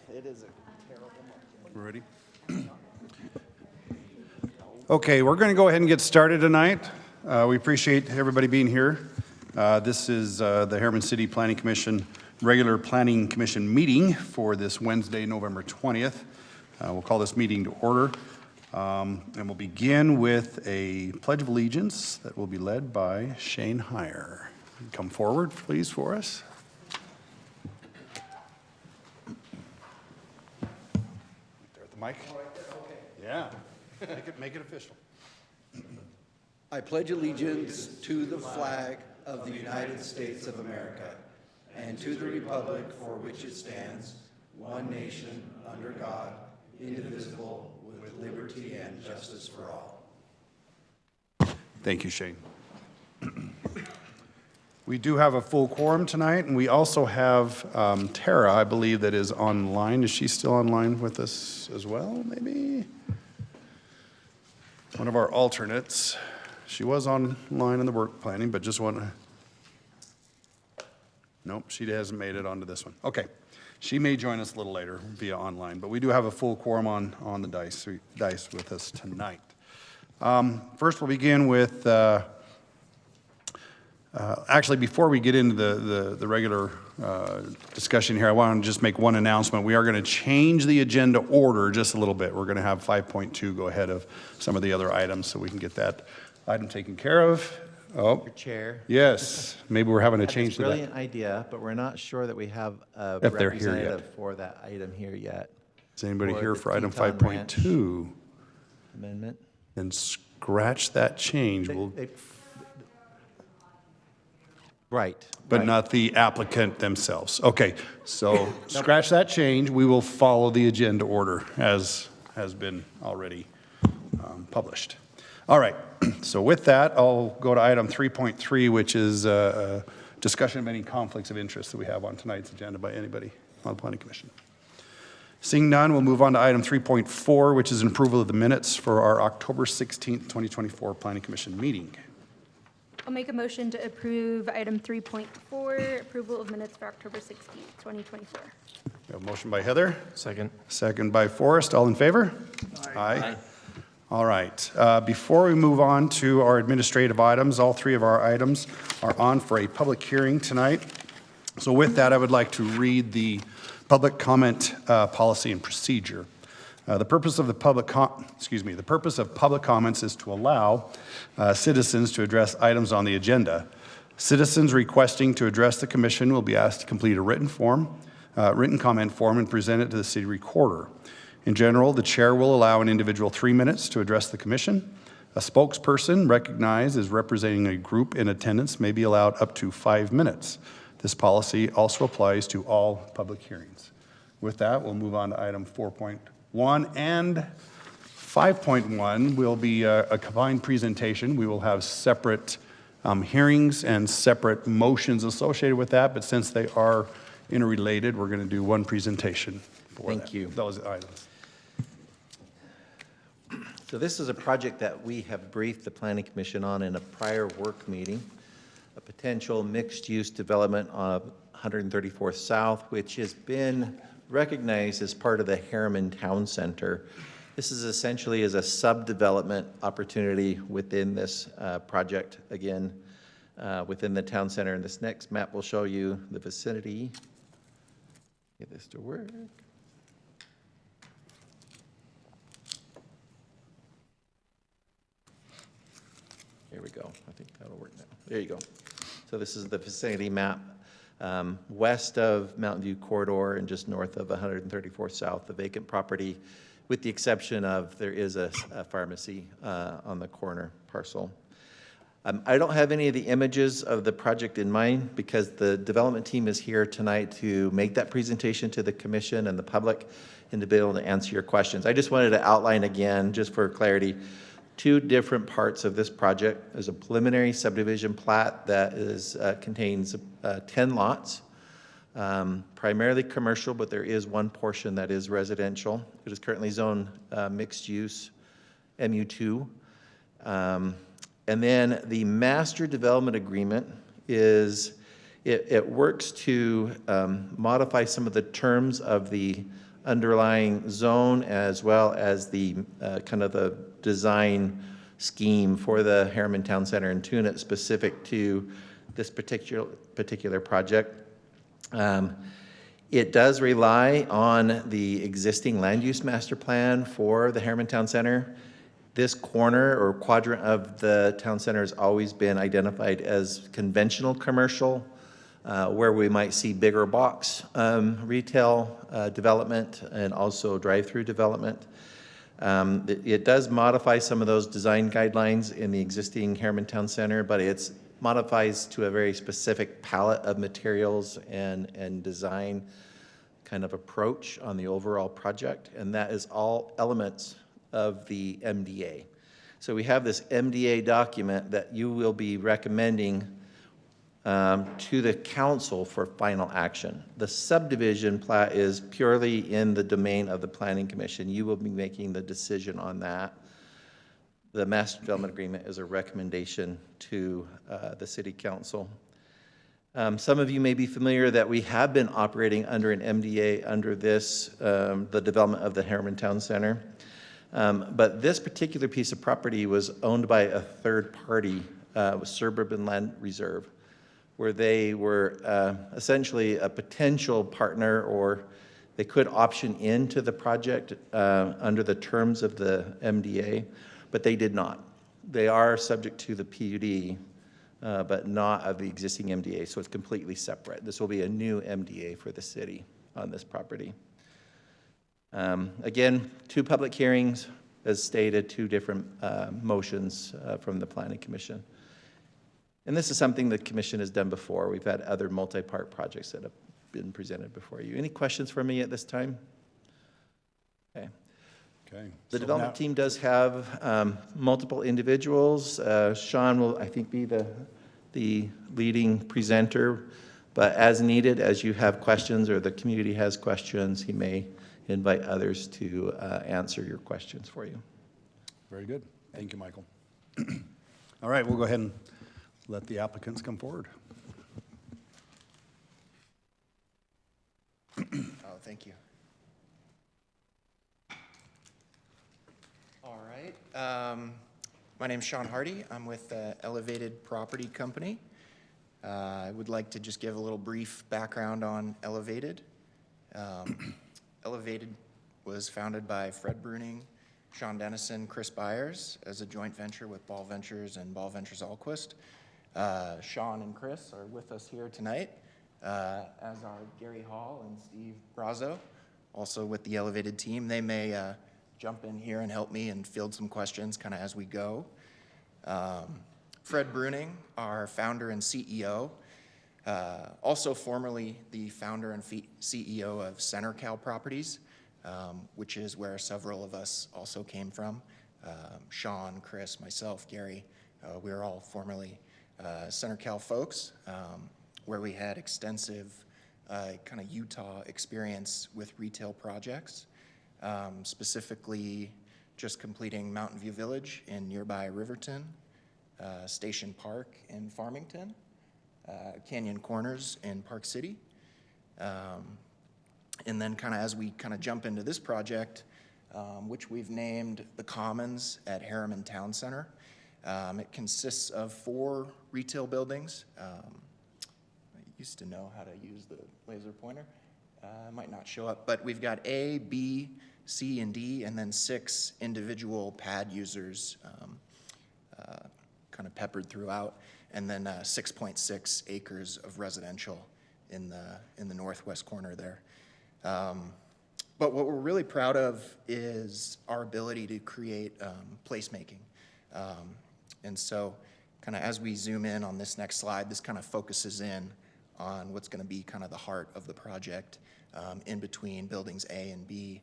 it is a terrible market. We're ready? Okay, we're going to go ahead and get started tonight. We appreciate everybody being here. This is the Harriman City Planning Commission regular Planning Commission meeting for this Wednesday, November 20th. We'll call this meeting to order. And we'll begin with a Pledge of Allegiance that will be led by Shane Heyer. Come forward, please, for us. There at the mic. Yeah, make it official. I pledge allegiance to the flag of the United States of America and to the republic for which it stands, one nation, under God, indivisible, with liberty and justice for all. Thank you, Shane. We do have a full quorum tonight, and we also have Tara, I believe, that is online. Is she still online with us as well, maybe? One of our alternates. She was online in the work planning, but just want to... Nope, she hasn't made it onto this one. Okay. She may join us a little later via online, but we do have a full quorum on the dice with us tonight. First, we'll begin with... actually, before we get into the regular discussion here, I want to just make one announcement. We are going to change the agenda order just a little bit. We're going to have 5.2 go ahead of some of the other items so we can get that item taken care of. Oh, Your chair. yes. Maybe we're having to change to that. Brilliant idea, but we're not sure that we have a If they're here yet. representative for that item here yet. Is anybody For here the for item Teton 5.2? Amendment. Then scratch that change. Right. But right. not the applicant themselves. Okay, so scratch that change. We will follow the agenda order as has been already published. All right, so with that, I'll go to item 3.3, which is a discussion of any conflicts of interest that we have on tonight's agenda by anybody on the Planning Commission. Seeing none, we'll move on to item 3.4, which is an approval of the minutes for our October 16th, 2024 Planning Commission meeting. I'll make a motion to approve item 3.4, approval of minutes for October 16th, 2024. We have a motion by Heather. Second. Second by Forrest. All in favor? Aye. All right. Before we move on to our administrative items, all three of our items are on for a public hearing tonight. So with that, I would like to read the public comment policy and procedure. The purpose of public comments is to allow citizens to address items on the agenda. Citizens requesting to address the commission will be asked to complete a written comment form and present it to the city recorder. In general, the chair will allow an individual 3 minutes to address the commission. A spokesperson recognized as representing a group in attendance may be allowed up to 5 minutes. This policy also applies to all public hearings. With that, we'll move on to item 4.1 and 5.1 will be a combined presentation. We will have separate hearings and separate motions associated with that, but since they are interrelated, we're going to do one presentation for Thank you. those items. So this is a project that we have briefed the Planning Commission on in a prior work meeting, a potential mixed-use development of 134th South, which has been recognized as part of the Harriman Town Center. This is essentially as a sub-development opportunity within this project, again, within the town center. And this next map will show you the vicinity. Get this to work. Here we go. I think that'll work now. There you go. So this is the vicinity map. West of Mountain View Corridor and just north of 134th South, the vacant property, with the exception of there is a pharmacy on the corner parcel. I don't have any of the images of the project in mind because the development team is here tonight to make that presentation to the commission and the public and to be able to answer your questions. I just wanted to outline again, just for clarity, two different parts of this project. There's a preliminary subdivision plat that contains 10 lots, primarily commercial, but there is one portion that is residential. It is currently zoned mixed use, MU2. And then the master development agreement is It works to modify some of the terms of the underlying zone as well as the kind of the design scheme for the Harriman Town Center and tune it specific to this particular project. It does rely on the existing land use master plan for the Harriman Town Center. This corner or quadrant of the town center has always been identified as conventional commercial, where we might see bigger box retail development and also drive-through development. It does modify some of those design guidelines in the existing Harriman Town Center, but it modifies to a very specific palette of materials and design kind of approach on the overall project, and that is all elements of the MDA. So we have this MDA document that you will be recommending to the council for final action. The subdivision plat is purely in the domain of the Planning Commission. You will be making the decision on that. The Master Development Agreement is a recommendation to the City Council. Some of you may be familiar that we have been operating under an MDA under this, the development of the Harriman Town Center. But this particular piece of property was owned by a third party, Suburban Land Reserve, where they were essentially a potential partner, or they could option into the project under the terms of the MDA, but they did not. They are subject to the PUD, but not of the existing MDA, so it's completely separate. This will be a new MDA for the city on this property. Again, 2 public hearings, as stated, 2 different motions from the Planning Commission. And this is something the Commission has done before. We've had other multi-part projects that have been presented before you. Any questions for me at this time? Okay. Okay. The development team does have multiple individuals. Sean will, I think, be the leading presenter, but as needed, as you have questions or the community has questions, he may invite others to answer your questions for you. Very good. Thank you, Michael. All right, we'll go ahead and let the applicants come forward. Oh, thank you. All right. My name's Sean Hardy. I'm with Elevated Property Company. I would like to just give a little brief background on Elevated. Elevated was founded by Fred Bruning, Sean Dennison, Chris Byers as a joint venture with Ball Ventures and Ball Ventures Alquist. Sean and Chris are with us here tonight, as are Gary Hall and Steve Brazo, also with the Elevated team. They may jump in here and help me and field some questions kind of as we go. Fred Bruning, our founder and CEO, also formerly the founder and CEO of CenterCal Properties, which is where several of us also came from. Sean, Chris, myself, Gary, we were all formerly CenterCal folks, where we had extensive kind of Utah experience with retail projects, specifically just completing Mountain View Village in nearby Riverton, Station Park in Farmington, Canyon Corners in Park City. And then kind of as we kind of jump into this project, which we've named The Commons at Harriman Town Center. It consists of 4 retail buildings. I used to know how to use the laser pointer. Might not show up, but we've got A, B, C, and D, and then 6 individual pad users kind of peppered throughout, and then 6.6 acres of residential in the northwest corner there. But what we're really proud of is our ability to create placemaking. And so kind of as we zoom in on this next slide, this kind of focuses in on what's going to be kind of the heart of the project in between buildings A and B.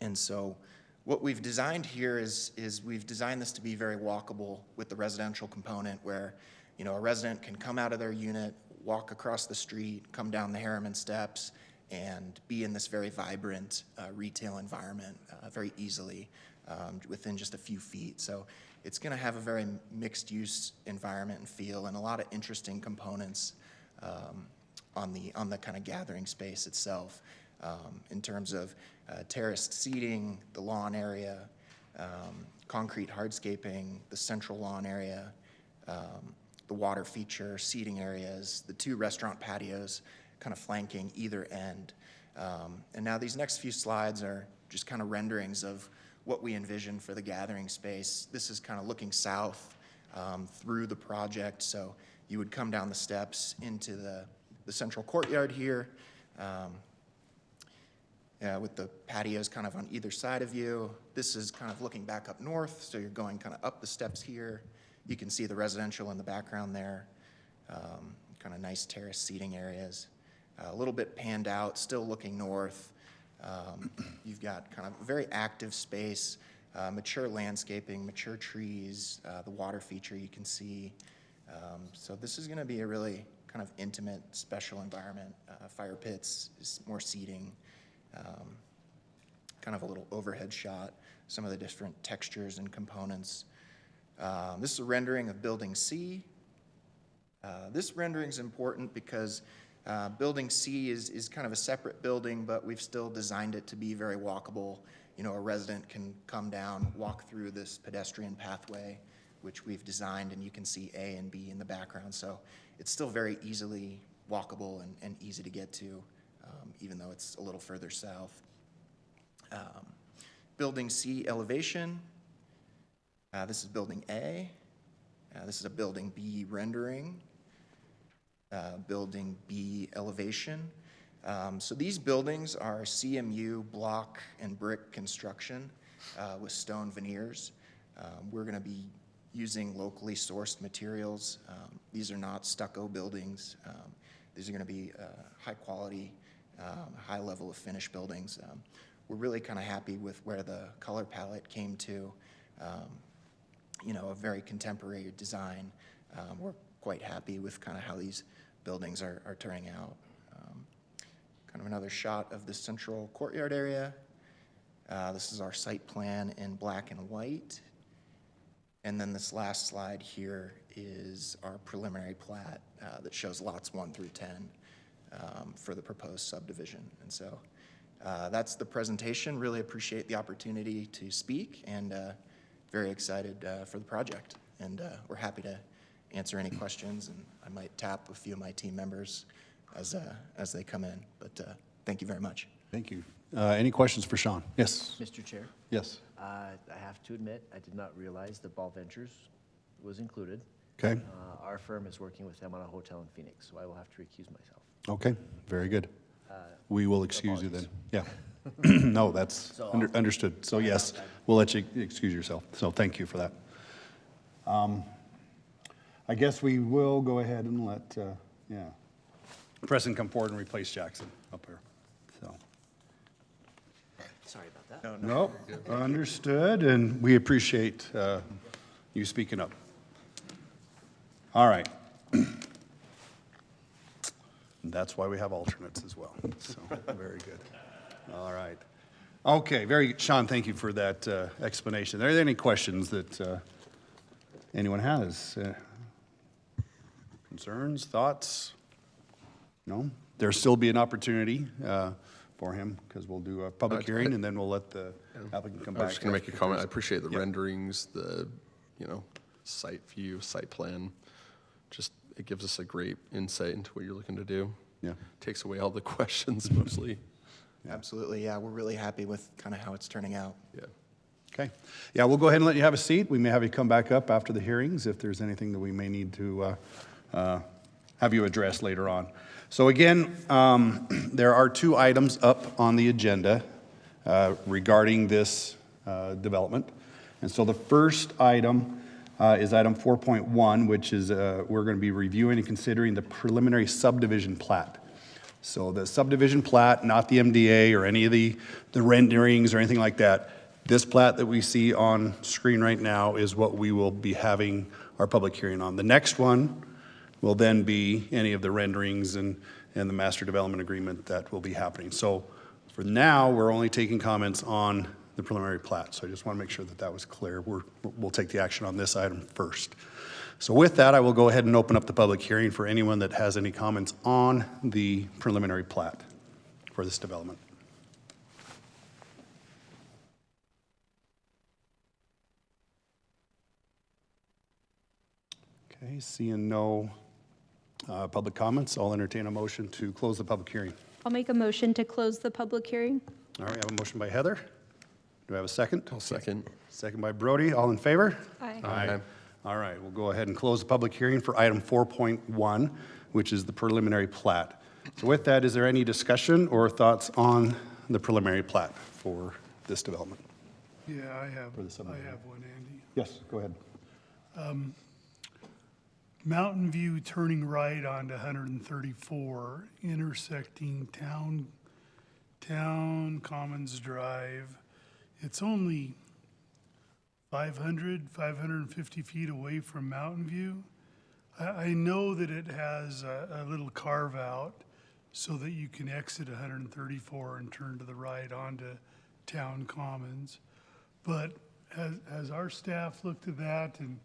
And so what we've designed here is we've designed this to be very walkable with the residential component where, you know, a resident can come out of their unit, walk across the street, come down the Harriman steps, and be in this very vibrant retail environment very easily within just a few feet. So it's going to have a very mixed use environment and feel and a lot of interesting components on the kind of gathering space itself, in terms of terraced seating, the lawn area, concrete hardscaping, the central lawn area, the water feature, seating areas, the 2 restaurant patios kind of flanking either end. And now these next few slides are just kind of renderings of what we envision for the gathering space. This is kind of looking south through the project. So you would come down the steps into the central courtyard here, with the patios kind of on either side of you. This is kind of looking back up north, so you're going kind of up the steps here. You can see the residential in the background there, kind of nice terrace seating areas. A little bit panned out, still looking north. You've got kind of a very active space, mature landscaping, mature trees, the water feature you can see. So this is going to be a really kind of intimate, special environment. Fire pits, more seating, kind of a little overhead shot, some of the different textures and components. This is a rendering of Building C. This rendering is important because Building C is kind of a separate building, but we've still designed it to be very walkable. You know, a resident can come down, walk through this pedestrian pathway, which we've designed, and you can see A and B in the background. So it's still very easily walkable and easy to get to, even though it's a little further south. Building C elevation. This is Building A. This is a Building B rendering. Building B elevation. So these buildings are CMU block and brick construction with stone veneers. We're going to be using locally sourced materials. These are not stucco buildings. These are going to be high quality, high level of finish buildings. We're really kind of happy with where the color palette came to. You know, a very contemporary design. We're quite happy with kind of how these buildings are turning out. Kind of another shot of the central courtyard area. This is our site plan in black and white. And then this last slide here is our preliminary plat that shows lots 1 through 10 for the proposed subdivision. And so that's the presentation. Really appreciate the opportunity to speak, and very excited for the project. And we're happy to answer any questions, and I might tap a few of my team members as they come in. But thank you very much. Thank you. Any questions for Sean? Yes. Mr. Chair, Yes. I have to admit, I did not realize that Ball Ventures was included. Okay. Our firm is working with them on a hotel in Phoenix, so I will have to recuse myself. Okay. Very good. We will excuse you then. Yeah. No, that's So, understood. So yes, we'll let you excuse yourself. So thank you for that. I guess we will go ahead and let, Preston come forward and replace Jackson up here. So. Sorry about that. Nope, understood, and we appreciate you speaking up. All right. That's why we have alternates as well, so very good. All right. Okay, very good. Sean, thank you for that explanation. Are there any questions that anyone has? Concerns, thoughts? No? There'll still be an opportunity for him, because we'll do a public hearing, and then we'll let the applicant come I back. was just going to make a comment. I appreciate the Yep. renderings, the, site view, site plan. Just, it gives us a great insight into what you're looking to do. Yeah. Takes away all the questions mostly. Absolutely, yeah. We're really happy with kind of how it's turning out. Yeah. Okay. Yeah, we'll go ahead and let you have a seat. We may have you come back up after the hearings if there's anything that we may need to have you address later on. So again, there are 2 items up on the agenda regarding this development. And so the first item is item 4.1, which is we're going to be reviewing and considering the preliminary subdivision plat. So the subdivision plat, not the MDA or any of the renderings or anything like that. This plat that we see on screen right now is what we will be having our public hearing on. The next one will then be any of the renderings and the master development agreement that will be happening. So for now, we're only taking comments on the preliminary plat. So I just want to make sure that that was clear. We'll take the action on this item first. So with that, I will go ahead and open up the public hearing for anyone that has any comments on the preliminary plat for this development. Okay, seeing no public comments, I'll entertain a motion to close the public hearing. I'll make a motion to close the public hearing. All right, I have a motion by Heather. Do I have a second? I'll second. Second by Brody. All in favor? Aye. Aye. All right, we'll go ahead and close the public hearing for item 4.1, which is the preliminary plat. So with that, is there any discussion or thoughts on the preliminary plat for this development? Yeah, I have the subdivision. one, Andy. Yes, go ahead. Mountain View turning right onto 134, intersecting Town Commons Drive. It's only 550 feet away from Mountain View. I know that it has a little carve out so that you can exit 134 and turn to the right onto Town Commons. But has our staff looked at that, and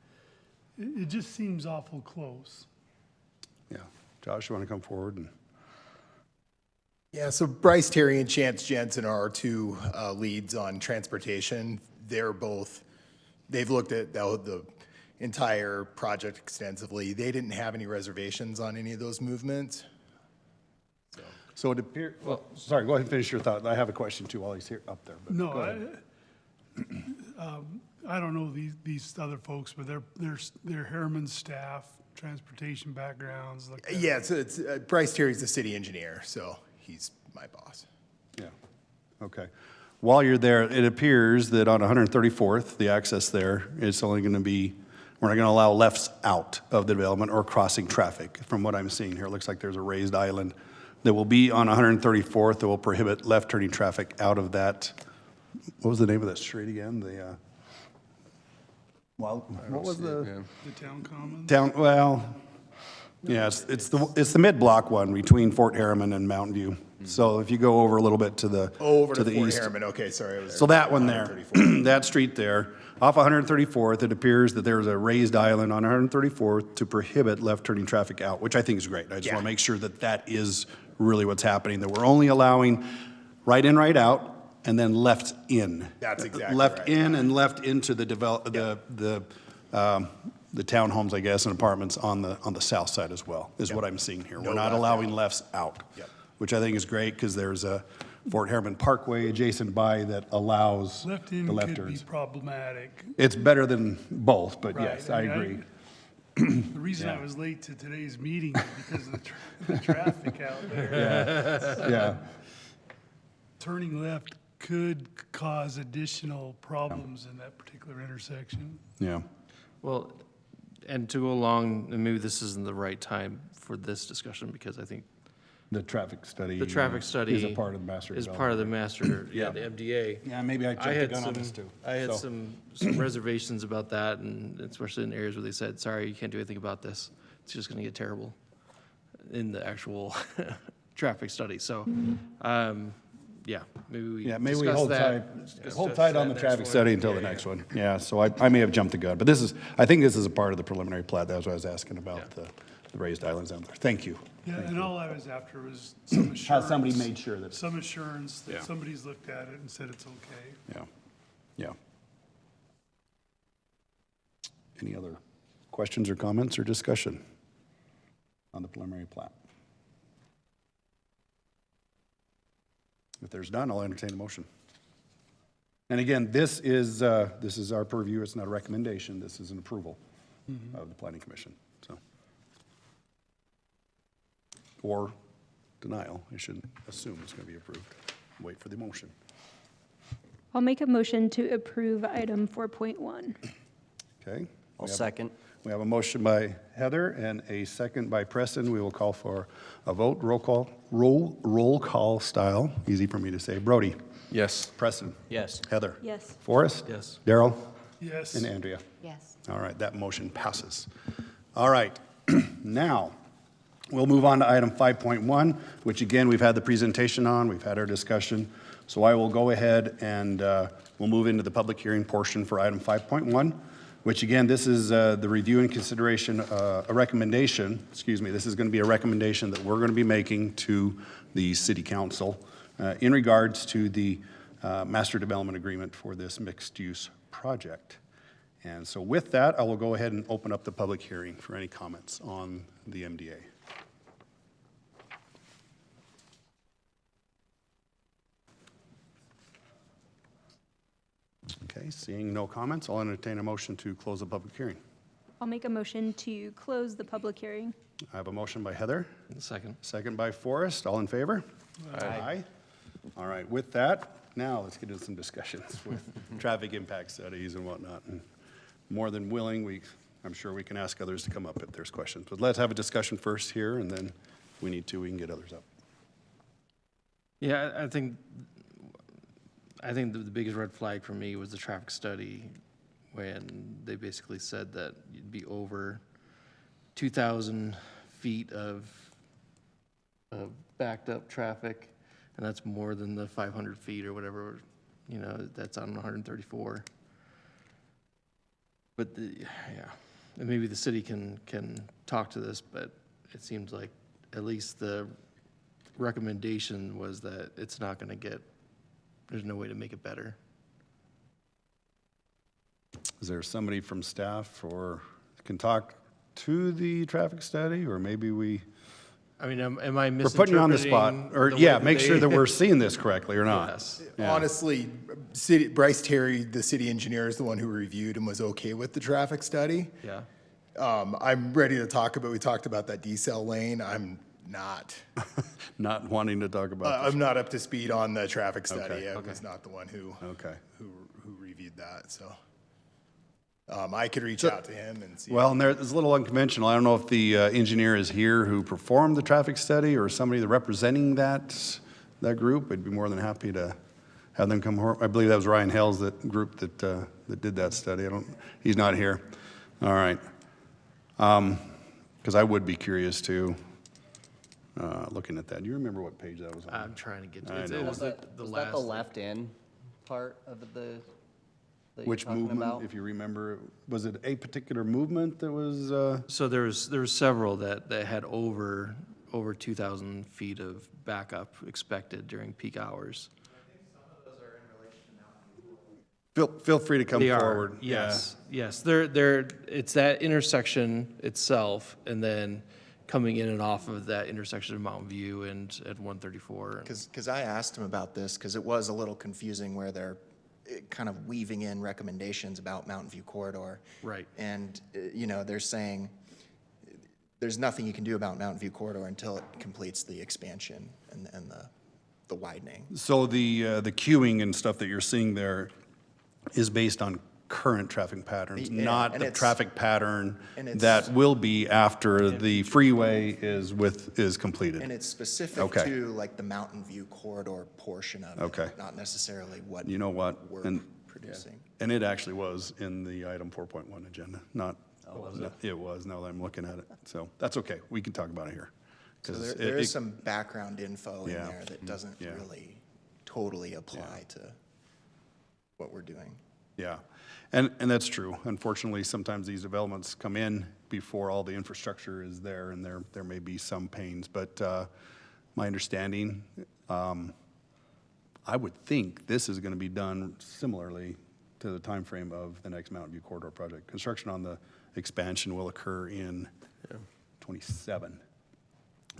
it just seems awful close. Yeah. Josh, you want to come forward? And Yeah, so Bryce Terry and Chance Jensen are our two leads on transportation. They've looked at the entire project extensively. They didn't have any reservations on any of those movements. So it appears, well, sorry, go ahead and finish your thought. I have a question too while he's here up there. but go No, ahead. I don't know these other folks, but they're Harriman staff, transportation backgrounds. Like that. Yeah, so it's Bryce Terry's the city engineer, so he's my boss. Yeah, okay. While you're there, it appears that on 134th, the access there is only going to be, we're not going to allow lefts out of the development or crossing traffic. From what I'm seeing here, it looks like there's a raised island that will be on 134th that will prohibit left turning traffic out of that. What was the name of that street again? What was the? Yeah. The Town Commons. Town, well, yeah, it's the mid-block one between Fort Harriman and Mountain View. So if you go over a little bit to the Over to the Fort east. Harriman, okay, sorry. I was So that one there, 134. that street there, off 134th, it appears that there's a raised island on 134th to prohibit left-turning traffic out, which I think is great. I just Yeah. want to make sure that that is really what's happening, that we're only allowing right in, right out, and then left in. That's exactly Left right. in and left into the the townhomes, I guess, and apartments on the south side as well, is what I'm seeing here. No We're not left allowing out. lefts out. Yep. Which I think is great, because there's a Fort Harriman Parkway adjacent by that allows Left the in left could be turns. problematic. It's better than both, but Right, yes, I mean, agree. The reason I was late to today's meeting is because of the traffic out there. Yeah, Turning left could cause additional problems in that particular intersection. yeah. Well, and to go along, and maybe this isn't the right time for this discussion, because I think The traffic study. the traffic study Is a part of the master is part of the development. master, yeah, the MDA. Yeah, maybe I I jumped the had gun on some, this too. I had So, some reservations about that, and especially in areas where they said, sorry, you can't do anything about this. It's just gonna get terrible in the actual traffic study, so, yeah, maybe we Yeah, maybe we discuss hold that. tight, discuss hold tight on that the next traffic one. study until Yeah, the yeah. next one. Yeah, so I may have jumped the gun, but I think this is a part of the preliminary plat. That's what I was asking about, the raised islands out there. Thank you. Yeah, and all I was after was some assurance. Has somebody made sure that, Some assurance Yeah. that somebody's looked at it and said it's okay. yeah, yeah. Any other questions or comments or discussion on the preliminary plat? If there's none, I'll entertain a motion. And again, this is our purview. It's not a recommendation. This is an approval of the planning commission, so. Or denial. I shouldn't assume it's going to be approved. Wait for the motion. I'll make a motion to approve item 4.1. Okay? I'll We have- second. We have a motion by Heather and a second by Preston. We will call for a vote. Roll call style. Easy for me to say. Brody. Yes. Preston. Yes. Heather. Yes. Forrest. Yes. Daryl. Yes. And Andrea. Yes. All right, that motion passes. All right, now, we'll move on to item 5.1, which again, we've had the presentation on, we've had our discussion. So I will go ahead and we'll move into the public hearing portion for item 5.1, which again, this is the review and consideration, a recommendation, excuse me, this is going to be a recommendation that we're going to be making to the city council in regards to the master development agreement for this mixed-use project. And so with that, I will go ahead and open up the public hearing for any comments on the MDA. Okay, seeing no comments, I'll entertain a motion to close the public hearing. I'll make a motion to close the public hearing. I have a motion by Heather, Second. second by Forrest. All in favor? Aye. All right, with that, now let's get into some discussions with traffic impact studies and whatnot. And more than willing, I'm sure we can ask others to come up if there's questions. But let's have a discussion first here, and then we can get others up. Yeah, I think the biggest red flag for me was the traffic study when they basically said that you'd be over 2,000 feet of backed up traffic, and that's more than the 500 feet or whatever, that's on 134. But and maybe the city can talk to this, but it seems like at least the recommendation was that it's not going to there's no way to make it better. Is there somebody from staff or can talk to the traffic study, or maybe I mean, am I misinterpreting? we're putting you on the spot, or the way yeah, that make sure they- that we're seeing this correctly or not. Yes. Yeah. Honestly, Bryce Terry, the city engineer, is the one who reviewed and was okay with the traffic study. Yeah. I'm ready to talk about, we talked about that decel lane. I'm not. Not wanting to talk about this. I'm not up to speed on the traffic study. Okay, I okay. was not the one who Okay. reviewed that, so. I could reach out to him and see. Well, and there's a little unconventional. I don't know if the engineer is here who performed the traffic study or somebody that representing that group. I'd be more than happy to have them come. I believe that was Ryan Hales, that group that did that study. He's not here. All right. Because I would be curious too, looking at that. Do you remember what page that was on? I'm trying to get to I it. know. It was the Was last. that the left in part of the, that you're Which talking movement, about? if you remember? Was it a particular movement that was? So there was several that had over 2,000 feet of backup expected during peak hours. Feel free to come They are, forward. yes, yes. It's that intersection itself, and then coming in and off of that intersection of Mountain View and at 134. Because I asked him about this, because it was a little confusing where they're kind of weaving in recommendations about Mountain View Corridor. Right. And, they're saying there's nothing you can do about Mountain View Corridor until it completes the expansion and the widening. So the queuing and stuff that you're seeing there is based on current traffic patterns, Yeah, not and the it's- traffic pattern and it's- that will be after the freeway is completed. And it's specific Okay. to like the Mountain View Corridor portion of it. Okay. Not necessarily what You know what? we're And- producing. And it actually was in the item 4.1 agenda, not. It was, now that I'm looking at it. So that's okay. We can talk about it here. So 'Cause there it- is some background info in Yeah. there that doesn't Yeah. really totally apply to what we're doing. Yeah, and that's true. Unfortunately, sometimes these developments come in before all the infrastructure is there, and there may be some pains. But my understanding, I would think this is going to be done similarly to the timeframe of the next Mountain View Corridor project. Construction on the expansion will occur in 27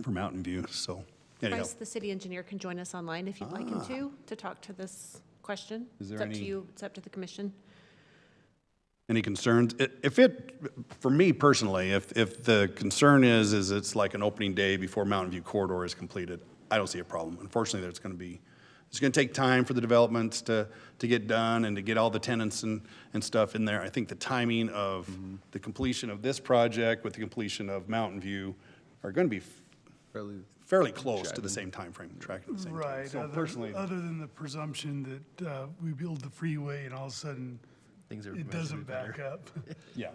for Mountain View, so anyhow. Bryce, the city engineer, can join us online if you'd like him to talk to this question. Is there It's up to any- you, it's up to the commission. Any concerns? For me personally, if the concern is it's like an opening day before Mountain View Corridor is completed, I don't see a problem. Unfortunately, it's going to take time for the developments to get done and to get all the tenants and stuff in there. I think the timing of the completion of this project with the completion of Mountain View are going to be fairly close to the same timeframe, tracking at the same time. Right, So personally, other than the presumption that we build the freeway and all of a sudden Things are it measured doesn't better. back up. yeah.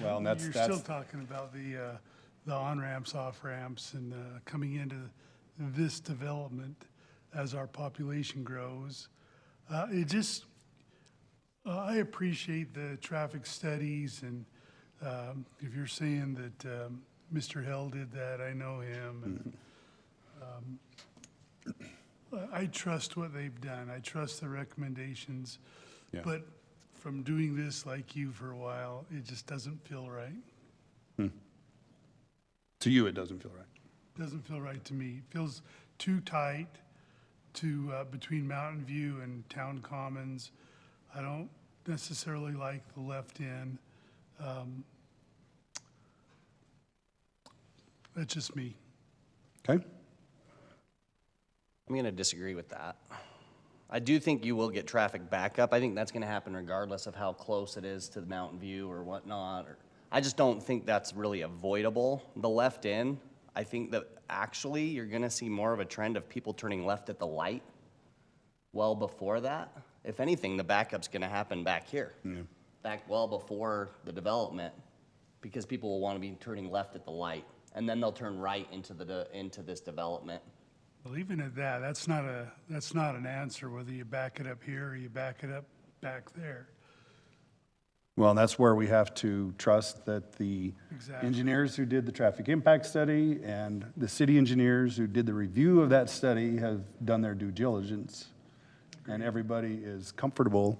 Well, and that's. You're still talking about the on-ramps, off-ramps, and coming into this development as our population grows. I appreciate the traffic studies, and if you're saying that Mr. Hill did that, I know him. And I trust what they've done. I trust the recommendations. Yeah. But from doing this like you for a while, it just doesn't feel right. To you, it doesn't feel right. Doesn't feel right to me. It feels too tight to between Mountain View and Town Commons. I don't necessarily like the left end. That's just me. Okay? I'm going to disagree with that. I do think you will get traffic backup. I think that's going to happen regardless of how close it is to the Mountain View or whatnot. I just don't think that's really avoidable. The left in, I think that actually you're going to see more of a trend of people turning left at the light well before that. If anything, the backup's going to happen back here, back well before the development, because people will want to be turning left at the light, and then they'll turn right into this development. Well, even at that, that's not an answer, whether you back it up here or you back it up back there. Well, that's where we have to trust that the Exactly. engineers who did the traffic impact study and the city engineers who did the review of that study have done their due diligence, and everybody is comfortable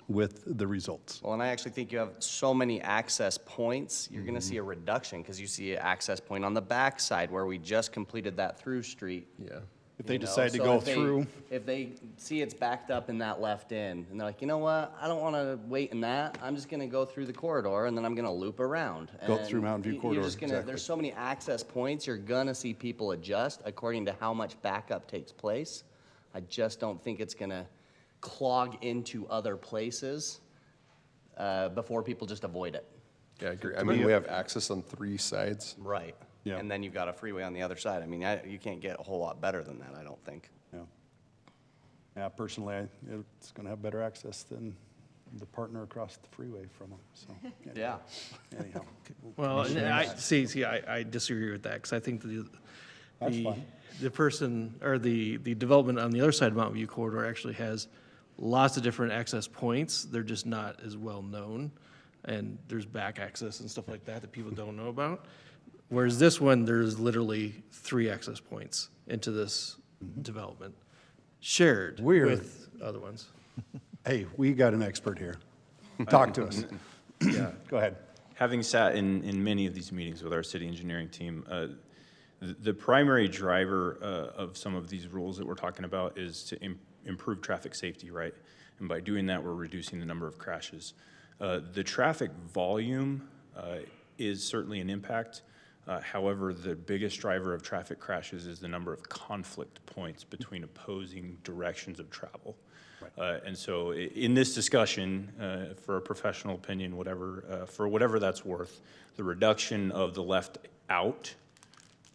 with the results. Well, and I actually think you have so many access points, you're going to see a reduction because you see an access point on the backside where we just completed that through street. Yeah. If they You know, decide to so go if they- through, If they see it's backed up in that left end, and they're like, you know what, I don't want to wait in that, I'm just going to go through the corridor, and then I'm going to loop around. Go And through Mountain View you're corridor, just gonna- exactly. There's so many access points, you're going to see people adjust according to how much backup takes place. I just don't think it's going to clog into other places before people just avoid it. Yeah, I agree. I mean, we have access on 3 sides. Right. Yeah. And then you've got a freeway on the other side. I mean, you can't get a whole lot better than that, I don't think. yeah, personally, it's going to have better access than the partner across the freeway from them, so. Yeah. Anyhow. Well, and I disagree with that, because I think That's fine. the person, or the development on the other side of Mountain View corridor actually has lots of different access points. They're just not as well known, and there's back access and stuff like that that people don't know about. Whereas this one, there's literally 3 access points into this development, shared Weird. with other ones. Hey, we got an expert here. Talk to us. Yeah. Go ahead. Having sat in many of these meetings with our city engineering team, the primary driver of some of these rules that we're talking about is to improve traffic safety, right? And by doing that, we're reducing the number of crashes. The traffic volume is certainly an impact. However, the biggest driver of traffic crashes is the number of conflict points between opposing directions of travel. And so in this discussion, for a professional opinion, for whatever that's worth, the reduction of the left out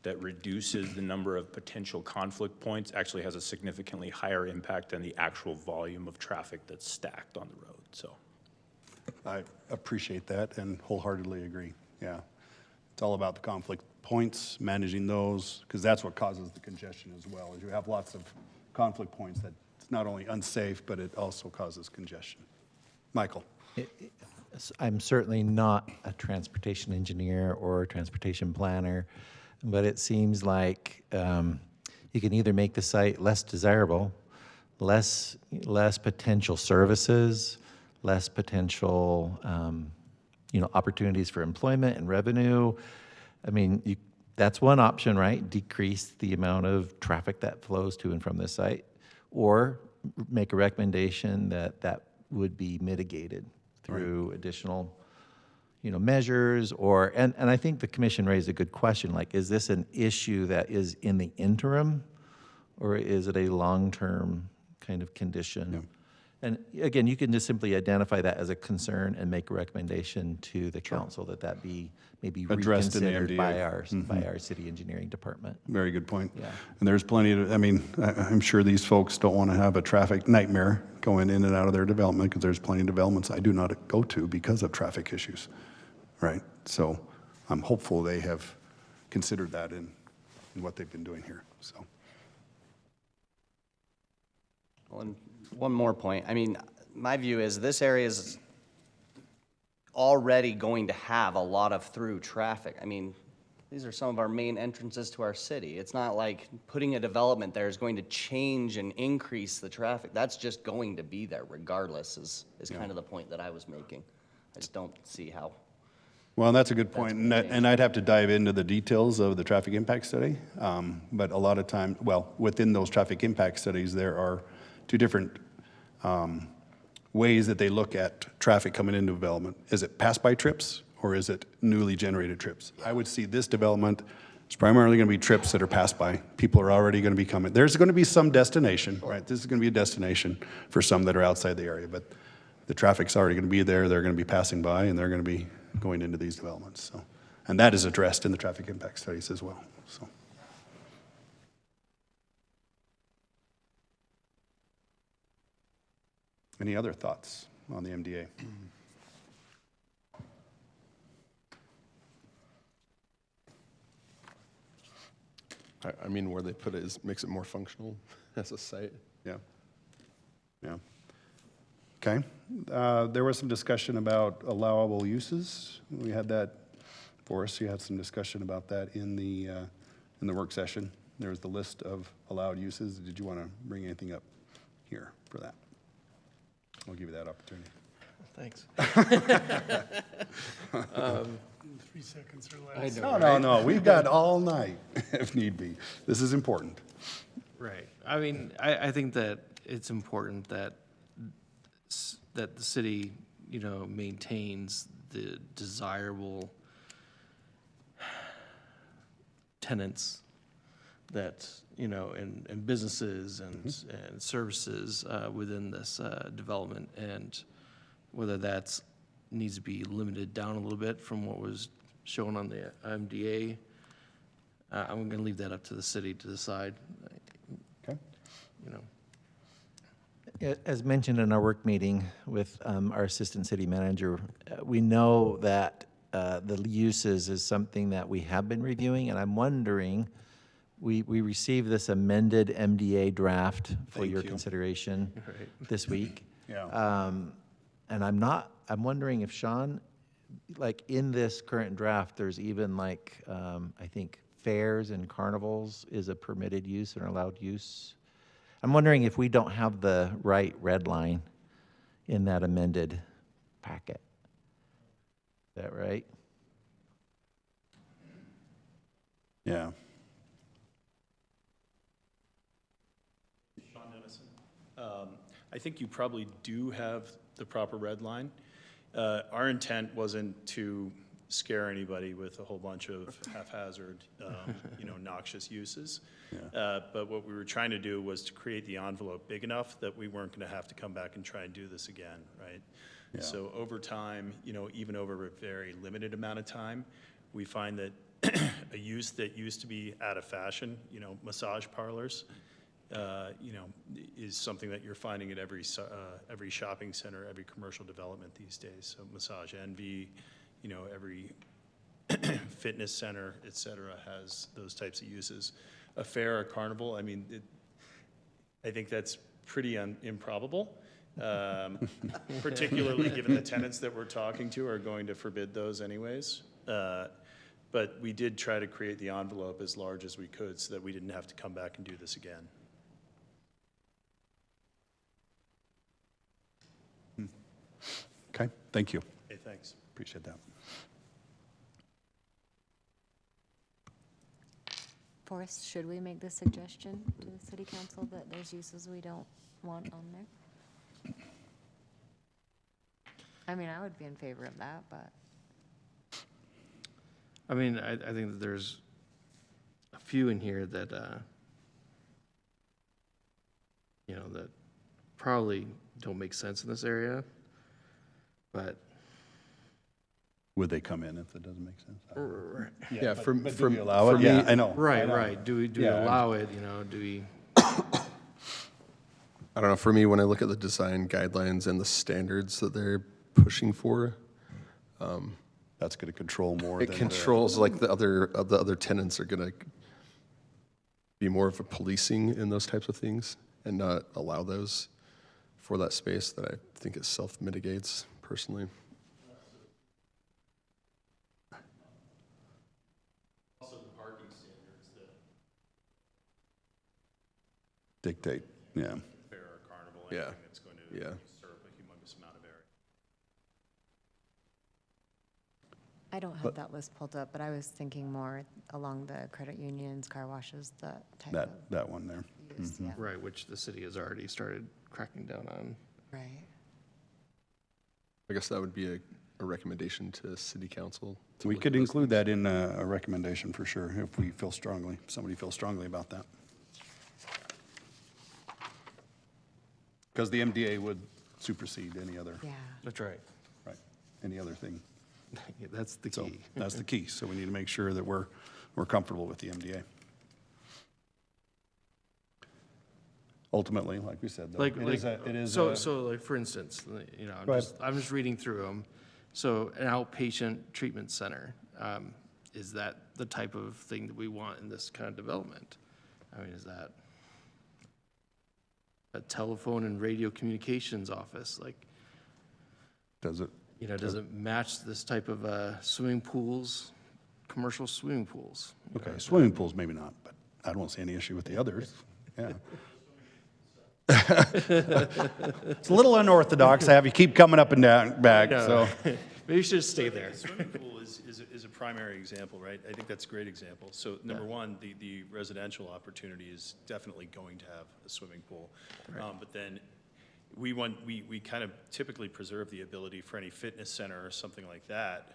that reduces the number of potential conflict points actually has a significantly higher impact than the actual volume of traffic that's stacked on the road, so. I appreciate that and wholeheartedly agree, yeah. It's all about the conflict points, managing those, because that's what causes the congestion as well, is you have lots of conflict points that it's not only unsafe, but it also causes congestion. Michael? I'm certainly not a transportation engineer or a transportation planner, but it seems like you can either make the site less desirable, less potential services, less potential opportunities for employment and revenue. I mean, that's one option, right? Decrease the amount of traffic that flows to and from the site, or make a recommendation that would be mitigated through additional, measures, and I think the commission raised a good question, like, is this an issue that is in the interim, or is it a long-term kind of condition? Yeah. And again, you can just simply identify that as a concern and make a recommendation to the council that be maybe Addressed in the reconsidered by MDA. by our city engineering department. Very good point. Yeah. And there's plenty of, I'm sure these folks don't want to have a traffic nightmare going in and out of their development, because there's plenty of developments I do not go to because of traffic issues, right? So I'm hopeful they have considered that in what they've been doing here, so. Well, and one more point. I mean, my view is this area is already going to have a lot of through traffic. I mean, these are some of our main entrances to our city. It's not like putting a development there is going to change and increase the traffic. That's just going to be there regardless is kind of the point that I was making. I just don't see how. Well, that's a good point, and I'd have to dive into the details of the traffic impact study. But a lot of time, well, within those traffic impact studies, there are two different ways that they look at traffic coming into development. Is it pass-by trips or is it newly generated trips? I would see this development is primarily going to be trips that are pass-by. People are already going to be coming. There's going to be some destination, right? This is going to be a destination for some that are outside the area, but the traffic's already going to be there. They're going to be passing by, and they're going to be going into these developments. So, and that is addressed in the traffic impact studies as well. So. Any other thoughts on the MDA? I mean, where they put it is makes it more functional as a site. Yeah. Yeah. Okay. There was some discussion about allowable uses. We had that for us. You had some discussion about that in the work session. There was the list of allowed uses. Did you want to bring anything up here for that? I'll give you that opportunity. Thanks. 3 seconds or less. No. We've got all night if need be. This is important. Right. I mean, I think that it's important that the city, maintains the desirable tenants that, and businesses and services within this development, and whether that's needs to be limited down a little bit from what was shown on the MDA. I'm going to leave that up to the city to decide. Okay. As mentioned in our work meeting with our assistant city manager, we know that the uses is something that we have been reviewing, and I'm wondering, we received this amended MDA draft for your consideration this week. Yeah. And I'm wondering if Sean, like in this current draft, there's even like, I think fairs and carnivals is a permitted use and allowed use. I'm wondering if we don't have the right red line in that amended packet. Is that right? Yeah. Sean Dennison. I think you probably do have the proper red line. Our intent wasn't to scare anybody with a whole bunch of haphazard, noxious uses. Yeah. But what we were trying to do was to create the envelope big enough that we weren't going to have to come back and try and do this again, right? Yeah. So over time, even over a very limited amount of time, we find that a use that used to be out of fashion, massage parlors, is something that you're finding at every shopping center, every commercial development these days. So Massage Envy, every fitness center, et cetera, has those types of uses. A fair or carnival, I think that's pretty improbable, particularly given the tenants that we're talking to are going to forbid those anyways. But we did try to create the envelope as large as we could so that we didn't have to come back and do this again. Okay, thank you. Okay, thanks. Appreciate that. Forrest, should we make the suggestion to the city council that there's uses we don't want on there? I would be in favor of that, but. I think that there's a few in here that, that probably don't make sense in this area, but. Would they come in if it doesn't make sense? Right. Yeah, but from do we allow it? Yeah, I know. Right. Do we allow it, do we? I don't know, for me, when I look at the design guidelines and the standards that they're pushing for, that's going to control more. It controls like the other tenants are going to be more of a policing in those types of things and not allow those for that space that I think it self-mitigates personally. Also, the parking standards that Dictate, yeah. fair or carnival, Yeah. anything that's going to Yeah. serve a humongous amount of area. I don't have that list pulled up, but I was thinking more along the credit unions, car washes, that type of That one there. use, yeah. Right, which the city has already started cracking down on. Right. I guess that would be a recommendation to city council. to We look could at those include that in a recommendation for sure, if we feel strongly, somebody feels strongly about that. Because the MDA would supersede any other, Yeah. That's right. right, any other thing. Yeah, that's the So key. that's the key. So we need to make sure that we're comfortable with the MDA. Ultimately, like we said, though, it is So like, for instance, you know, Go ahead. I'm just reading through them. So an outpatient treatment center, is that the type of thing that we want in this kind of development? I mean, is that a telephone and radio communications office? Like, does it, you know, does it match this type of swimming pools, commercial swimming pools? okay, swimming pools, maybe not, but I don't see any issue with the others, yeah. It's a little unorthodox to have you keep coming up and down, back, so. Maybe you should stay there. The swimming pool is a primary example, right? I think that's a great example. So number one, the residential opportunity is definitely going to have a swimming pool. But then we kind of typically preserve the ability for any fitness center or something like that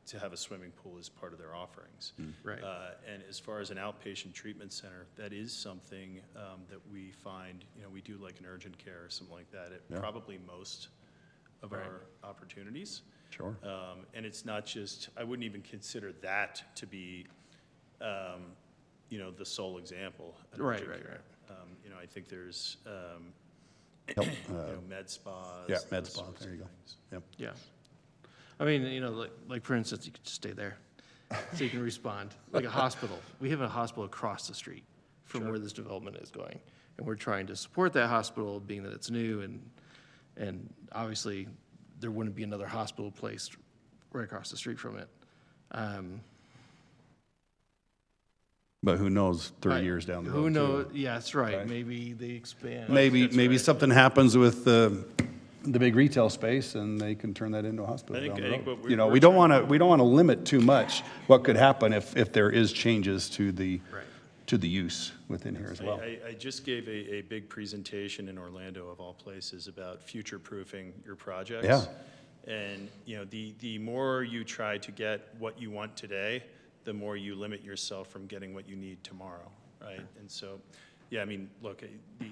to have a swimming pool as part of their offerings. Right. And as far as an outpatient treatment center, that is something that we find, you know, we do like an urgent care or something like that at probably most of our opportunities. Sure. And it's not just, I wouldn't even consider that to be, you know, the sole example. an Right, urgent right, care. You know, I think there's, Help, you know, med spas. Yeah, med those spa, sorts there of you go. things. Yep. Yeah. I mean, you know, like for instance, you could just stay there, so you can respond. Like a hospital. We have a hospital across the street from where this development is going. And we're trying to support that hospital, being that it's new, and obviously, there wouldn't be another hospital placed right across the street from it. But who knows, 30 years down the road, Who too. knows? Yeah, that's right. Right. Maybe they expand. Maybe something happens with the big retail space, and they can turn that into a hospital I think- down the I think road. what You know, we're we don't want to limit too much what could happen if there is changes to the use within here as well. I just gave a big presentation in Orlando, of all places, about future-proofing your projects. Yeah. And, you know, the more you try to get what you want today, the more you limit yourself from getting what you need tomorrow, right? And so, yeah, I mean, look,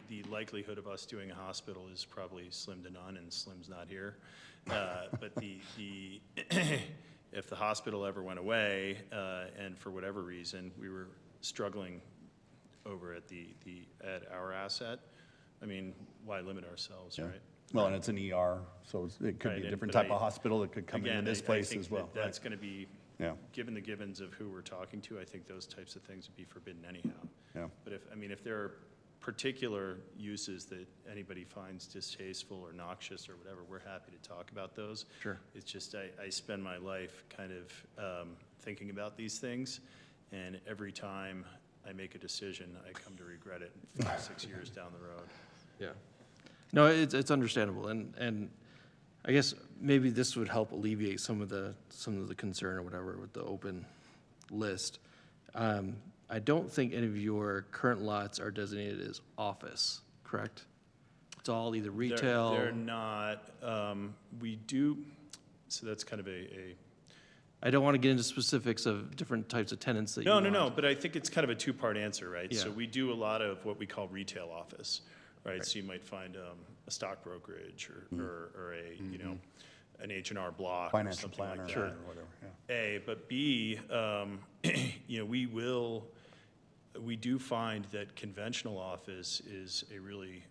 the likelihood of us doing a hospital is probably slim to none, and Slim's not here. But if the hospital ever went away, and for whatever reason, we were struggling over at at our asset, I mean, why limit ourselves, Yeah. right? Well, and it's an ER, so it could Right, be a and- different but type of hospital that could come Again, into this I place think as well. that That's right. going to be, Yeah. given the givens of who we're talking to, I think those types of things would be forbidden anyhow. Yeah. But if there are particular uses that anybody finds distasteful or noxious or whatever, we're happy to talk about those. Sure. It's just, I spend my life kind of thinking about these things, and every time I make a decision, I come to regret it 5, 6 years down the road. Yeah. No, it's understandable, and I guess maybe this would help alleviate some of the concern or whatever with the open list. I don't think any of your current lots are designated as office, correct? It's all either retail. They're not, we do, so that's kind of I don't want to get into specifics of different types of tenants that you want. No, but I think it's kind of a two-part answer, right? So Yeah. we do a lot of what we call retail office, right? So you might find a stock brokerage or a, you know, an H&R Block or Financial something like planner that. or whatever, yeah. A, but B, you know, we do find that conventional office is a really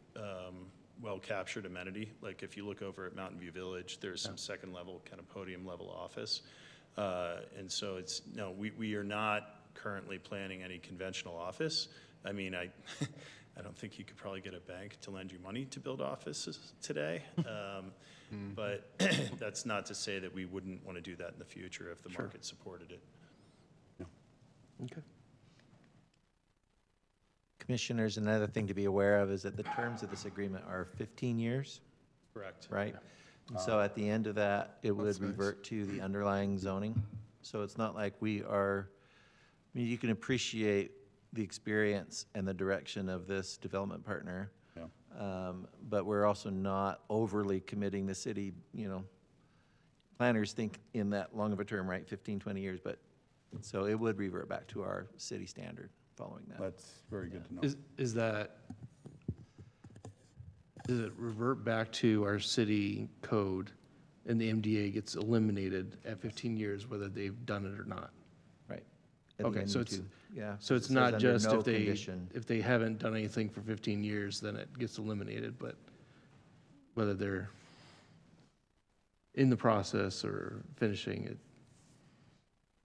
well-captured amenity. Like if you look over at Mountain View Village, there's some second-level, kind of podium-level office. And so we are not currently planning any conventional office. I mean, I don't think you could probably get a bank to lend you money to build offices today. But that's not to say that we wouldn't want to do that in the future if the market supported it. Okay. Commissioners, another thing to be aware of is that the terms of this agreement are 15 years, Correct. right? And so at the end of that, it would revert to the underlying zoning. So it's not like we are, I mean, you can appreciate the experience and the direction of this development partner. But we're also not overly committing the city, you know. Planners think in that long of a term, right, 15, 20 years, but, so it would revert back to our city standard following that. That's very good to know. Does it revert back to our city code and the MDA gets eliminated at 15 years, whether they've done it or not? Right. At the Okay, end so you it's, do, yeah. so it's It says not under just no condition. if they haven't done anything for 15 years, then it gets eliminated, but whether they're in the process or finishing it,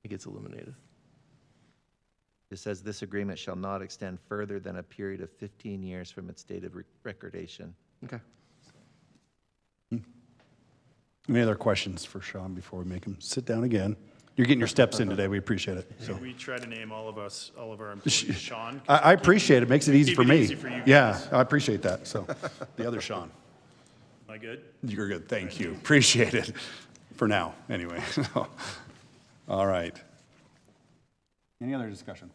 it gets eliminated. It says this agreement shall not extend further than a period of 15 years from its date of recordation. Okay. Any other questions for Sean before we make him sit down again? You're getting your steps in today. We appreciate it. So We try to name all of our employees Sean. I appreciate it. Makes it easy Keep for it me. easy for you Yeah, guys. I appreciate that. So the other Sean. Am I good? You're good. Thank you. Appreciate it. For now, anyway. All right. Any other discussion?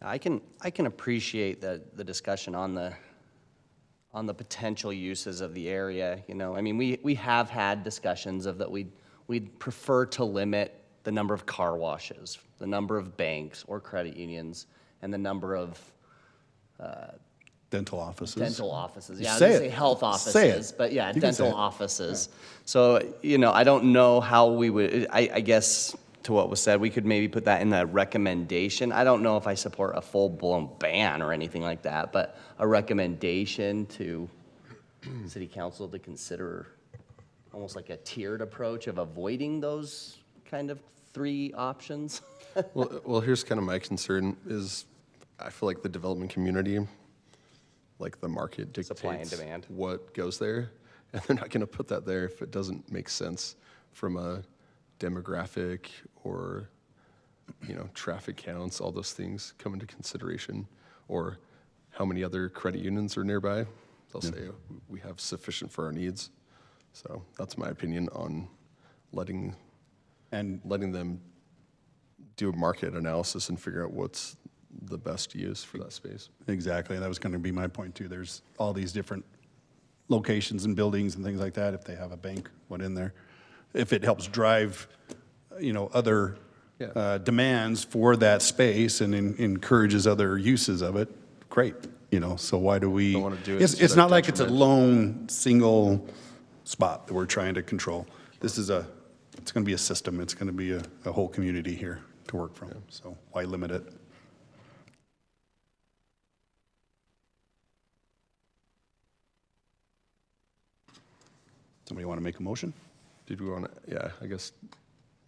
I can appreciate the discussion on the potential uses of the area, you know. I mean, we have had discussions of that we'd prefer to limit the number of car washes, the number of banks or credit unions, and the number of dental offices. Dental offices, yeah, I was Say gonna it. say health Say offices, it. but yeah, You can say dental it. offices. So, you know, I don't know how we would, I guess, to what was said, we could maybe put that in the recommendation. I don't know if I support a full-blown ban or anything like that, but a recommendation to city council to consider almost like a tiered approach of avoiding those kind of three options. Well, here's kind of my concern is I feel like the development community, like the market dictates Supply and demand. what goes there. And they're not going to put that there if it doesn't make sense from a demographic or, you know, traffic counts, all those things come into consideration. Or how many other credit unions are nearby. They'll say we have sufficient for our needs. So that's my opinion on letting them do a market analysis and figure out what's the best use for that space. Exactly. That was going to be my point too. There's all these different locations and buildings and things like that. If they have a bank, what in there? If it helps drive, you know, other demands for that space and encourages other uses of it, great. You know, so why do we? Don't wanna do it It's, to it's their not like it's a detriment. lone single spot that we're trying to control. This is it's going to be a system. It's going to be a whole community here to work from. So why limit it? Somebody want to make a motion? Did we want to, yeah, I guess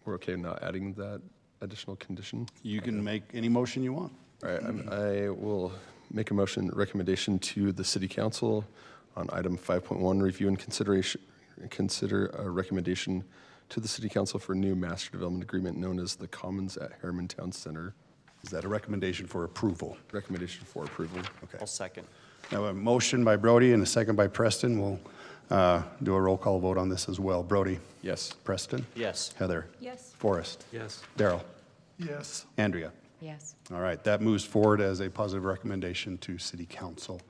we're okay not adding that additional condition. You can make any motion you want. All right, I will make a motion, recommendation to the city council on item 5.1, review and consider a recommendation to the city council for a new master development agreement known as the Commons at Harriman Town Center. Is that a recommendation for approval? Recommendation for approval. Okay. I'll second. Now, a motion by Brody and a second by Preston. We'll do a roll call vote on this as well. Brody? Yes. Preston? Yes. Heather? Yes. Forrest? Yes. Daryl? Yes. Andrea? Yes. All right, that moves forward as a positive recommendation to City Council.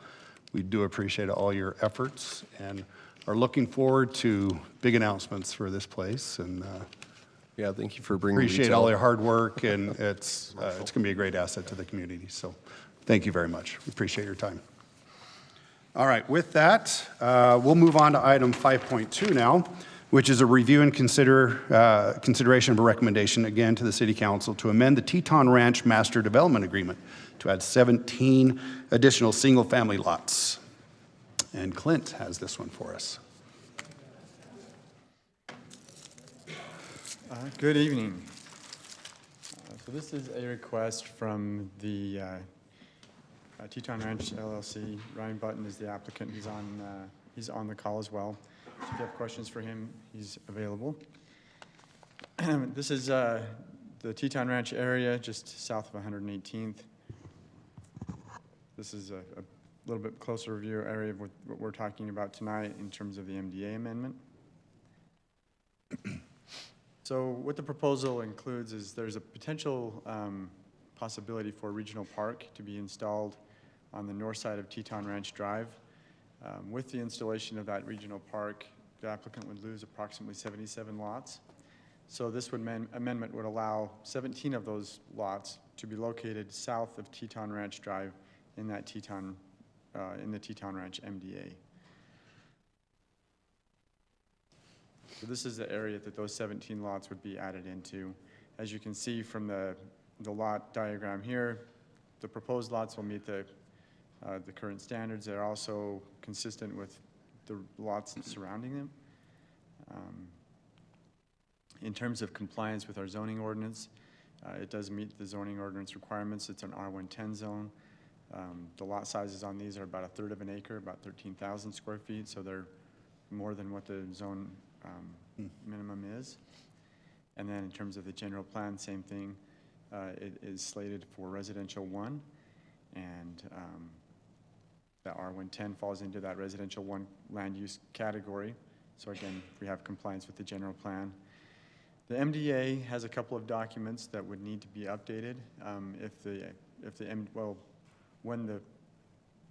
We do appreciate all your efforts and are looking forward to big announcements for this place. And Yeah, thank you for bringing appreciate retail. all your hard work, and it's going to be a great asset to the community. So thank you very much. We appreciate your time. All right, with that, we'll move on to item 5.2 now, which is a review and consideration of a recommendation, again, to the City Council to amend the Teton Ranch Master Development Agreement to add 17 additional single-family lots. And Clint has this one for us. Good evening. So this is a request from the Teton Ranch LLC. Ryan Button is the applicant. He's on the call as well. So if you have questions for him, he's available. This is the Teton Ranch area, just south of 118th. This is a little bit closer review area of what we're talking about tonight in terms of the MDA amendment. So what the proposal includes is there's a potential possibility for a regional park to be installed on the north side of Teton Ranch Drive. With the installation of that regional park, the applicant would lose approximately 77 lots. So this amendment would allow 17 of those lots to be located south of Teton Ranch Drive in that in the Teton Ranch MDA. So this is the area that those 17 lots would be added into. As you can see from the lot diagram here, the proposed lots will meet the current standards. They're also consistent with the lots surrounding them. In terms of compliance with our zoning ordinance, it does meet the zoning ordinance requirements. It's an R110 zone. The lot sizes on these are about 1/3 of an acre, about 13,000 square feet, so they're more than what the zone minimum is. And then in terms of the general plan, same thing. It is slated for residential 1, and the R110 falls into that residential 1 land use category. So again, we have compliance with the general plan. The MDA has a couple of documents that would need to be updated when the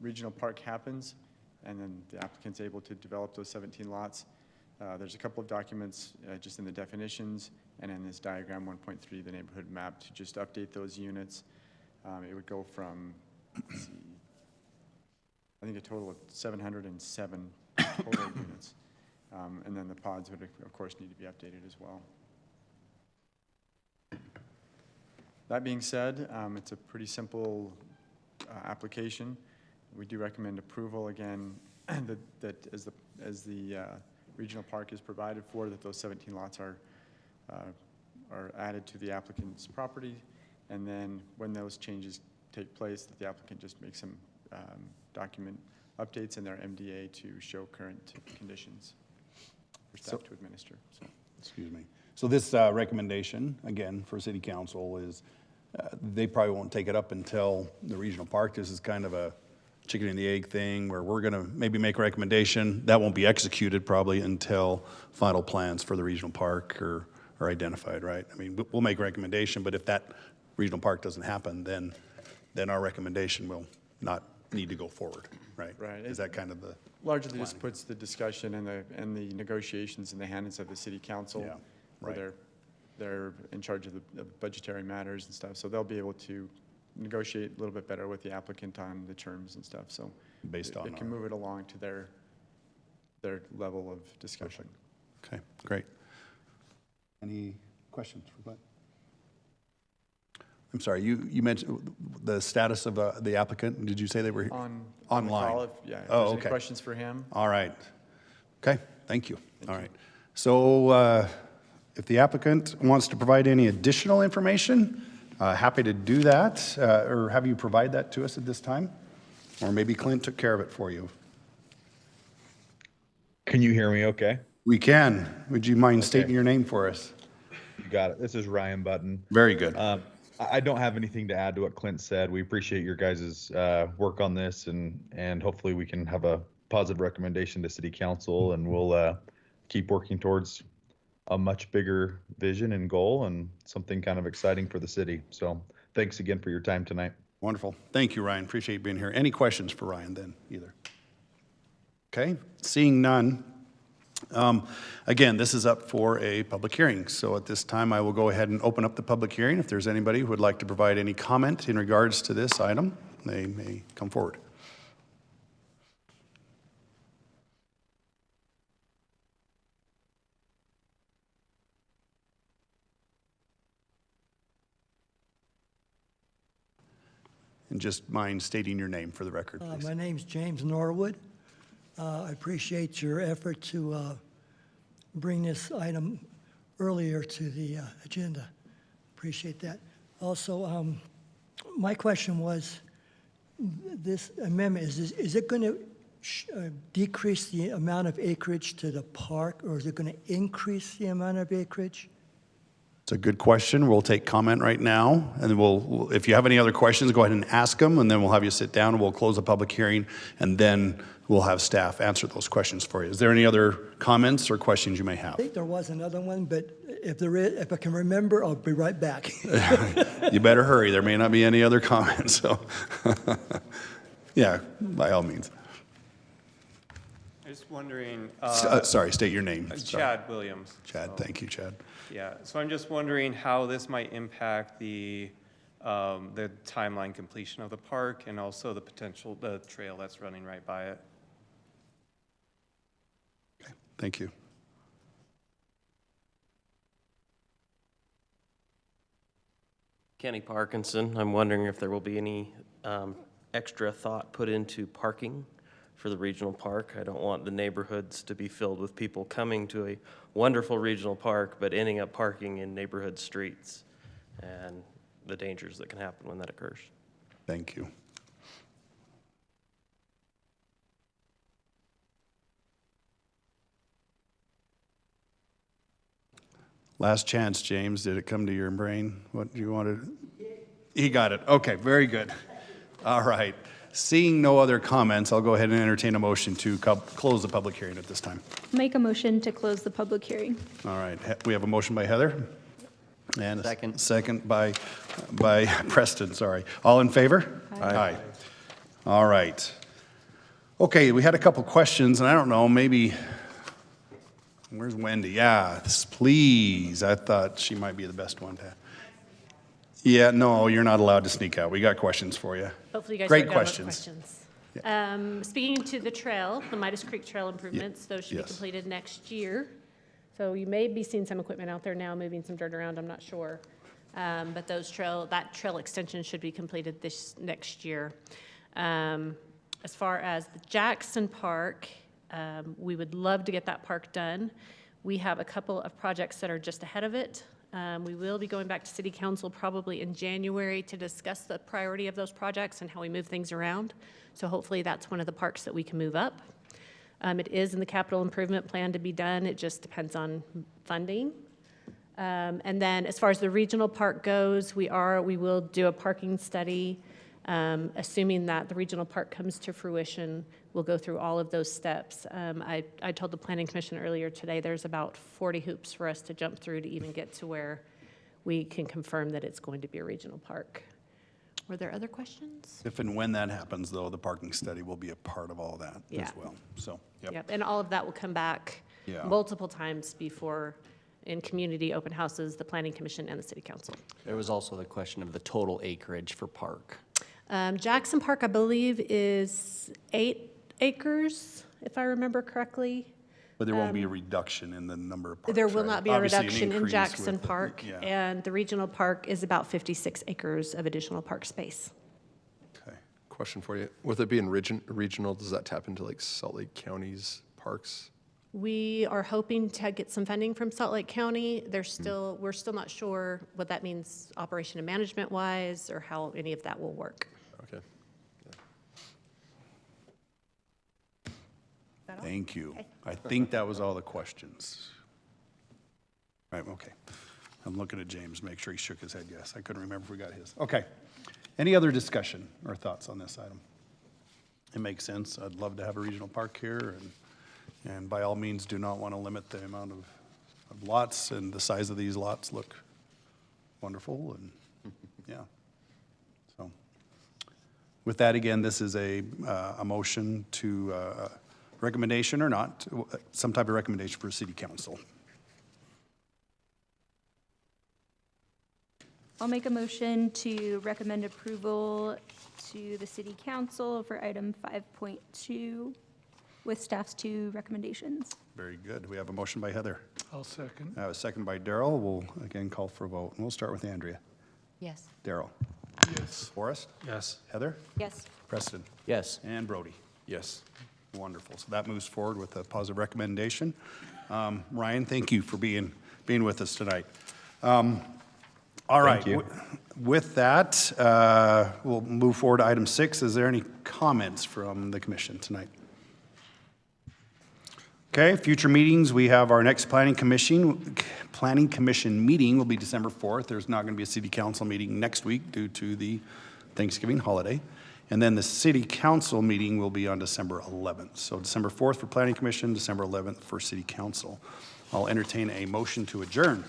regional park happens, and then the applicant's able to develop those 17 lots. There's a couple of documents just in the definitions and in this diagram 1.3, the neighborhood map, to just update those units. It would go from, let's see, I think a total of 707 total units. And then the pods would, of course, need to be updated as well. That being said, it's a pretty simple application. We do recommend approval again that as the regional park is provided for, that those 17 lots are added to the applicant's property, and then when those changes take place, that the applicant just makes some document updates in their MDA to show current conditions for staff to administer. So. Excuse me. So this recommendation, again, for City Council is they probably won't take it up until the regional park. This is kind of a chicken and the egg thing where we're going to maybe make a recommendation. That won't be executed probably until final plans for the regional park are identified, right? I mean, we'll make a recommendation, but if that regional park doesn't happen, then our recommendation will not need to go forward, right? Right. Is that kind of the largely planning? just puts the discussion and the negotiations in the hands of the City Council, Yeah, where right. they're in charge of the budgetary matters and stuff. So they'll be able to negotiate a little bit better with the applicant on the terms and stuff. So Based on it can move it along to their level of discussion. Okay, great. Any questions for Glenn? I'm sorry, you mentioned the status of the applicant. Did you say they were here? On Online? the call, if Oh, there's okay. any questions for him. All right. Okay, thank you. All right. So if the applicant wants to provide any additional information, happy to do that. Or have you provide that to us at this time? Or maybe Clint took care of it for you. Can you hear me okay? We can. Would you mind stating your name for us? You got it. This is Ryan Button. Very good. I don't have anything to add to what Clint said. We appreciate your guys' work on this, and hopefully we can have a positive recommendation to City Council, and we'll keep working towards a much bigger vision and goal and something kind of exciting for the city. So thanks again for your time tonight. Wonderful. Thank you, Ryan. Appreciate you being here. Any questions for Ryan then, either? Okay, seeing none. Again, this is up for a public hearing. So at this time, I will go ahead and open up the public hearing. If there's anybody who would like to provide any comment in regards to this item, they may come forward. And just mind stating your name for the record, please. My name's James Norwood. I appreciate your effort to bring this item earlier to the agenda. Appreciate that. Also, my question was, this amendment, is it going to decrease the amount of acreage to the park, or is it going to increase the amount of acreage? It's a good question. We'll take comment right now, and then we'll, if you have any other questions, go ahead and ask them, and then we'll have you sit down, and we'll close the public hearing, and then we'll have staff answer those questions for you. Is there any other comments or questions you may I have? think there was another one, but if there is, if I can remember, I'll be right back. You better hurry. There may not be any other comments, so. Yeah, by all means. I was wondering. Sorry, state your name. Chad Williams. Chad, thank you, Chad. Yeah, so I'm just wondering how this might impact the timeline completion of the park and also the potential, the trail that's running right by it. Okay, thank you. Kenny Parkinson, I'm wondering if there will be any extra thought put into parking for the regional park. I don't want the neighborhoods to be filled with people coming to a wonderful regional park, but ending up parking in neighborhood streets and the dangers that can happen when that occurs. Thank you. Last chance, James. Did it come to your brain? What you wanted? He got it. Okay, very good. All right. Seeing no other comments, I'll go ahead and entertain a motion to close the public hearing at this time. Make a motion to close the public hearing. All right. We have a motion by Heather. And Second. a second by Preston, sorry. All in favor? Aye. All right. Okay, we had a couple questions, and I don't know, maybe, where's Wendy? Yeah, please. I thought she might be the best one to. Yeah, no, you're not allowed to sneak out. We got questions for you. Hopefully you guys Great wrote down those questions. questions. Speaking to the trail, the Midas Creek Trail improvements, those should be Yes. completed next year. So you may be seeing some equipment out there now, moving some dirt around, I'm not sure. But that trail extension should be completed this next year. As far as the Jackson Park, we would love to get that park done. We have a couple of projects that are just ahead of it. We will be going back to City Council probably in January to discuss the priority of those projects and how we move things around. So hopefully that's one of the parks that we can move up. It is in the capital improvement plan to be done. It just depends on funding. And then as far as the regional park goes, we will do a parking study. Assuming that the regional park comes to fruition, we'll go through all of those steps. I told the Planning Commission earlier today, there's about 40 hoops for us to jump through to even get to where we can confirm that it's going to be a regional park. Were there other questions? If and when that happens, though, the parking study will be a part of all that as well. So, Yep, and all of that will come back multiple times before, in community open houses, the Planning Commission and the City Council. There was also the question of the total acreage for park. Jackson Park, I believe, is 8 acres, if I remember correctly. But there won't be a reduction in the number of parks, There will right? not be a Obviously, an reduction in increase Jackson with the- Park, yeah. and the regional park is about 56 acres of additional park space. Question for you. With it being regional, does that tap into like Salt Lake County's parks? We are hoping to get some funding from Salt Lake County. We're still not sure what that means operation and management wise or how any of that will work. Okay. Thank you. I think that was all the questions. Right, okay. I'm looking at James, make sure he shook his head yes. I couldn't remember if we got his. Okay. Any other discussion or thoughts on this item? It makes sense. I'd love to have a regional park here, and by all means, do not want to limit the amount of lots, and the size of these lots look wonderful, and yeah. So with that, again, this is a motion to recommendation or not, some type of recommendation for City Council. I'll make a motion to recommend approval to the City Council for item 5.2 with staff's 2 recommendations. Very good. We have a motion by Heather. I'll second. I have a second by Darrell. We'll again call for a vote. And we'll start with Andrea. Yes. Darrell. Yes. Forrest. Yes. Heather. Yes. Preston. Yes. And Brody. Yes. Wonderful. So that moves forward with a positive recommendation. Ryan, thank you for being with us tonight. All right. With that, we'll move forward to item 6. Is there any comments from the commission tonight? Okay, future meetings, we have our next planning commission meeting will be December 4th. There's not going to be a city council meeting next week due to the Thanksgiving holiday. And then the city council meeting will be on December 11th. So December 4th for planning commission, December 11th for city council. I'll entertain a motion to adjourn.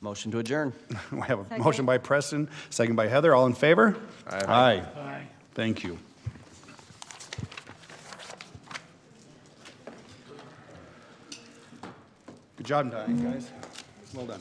Motion to adjourn. We have a motion by Preston, second by Heather. All in favor? Aye. Aye. Thank you. Good job, guys. Well done.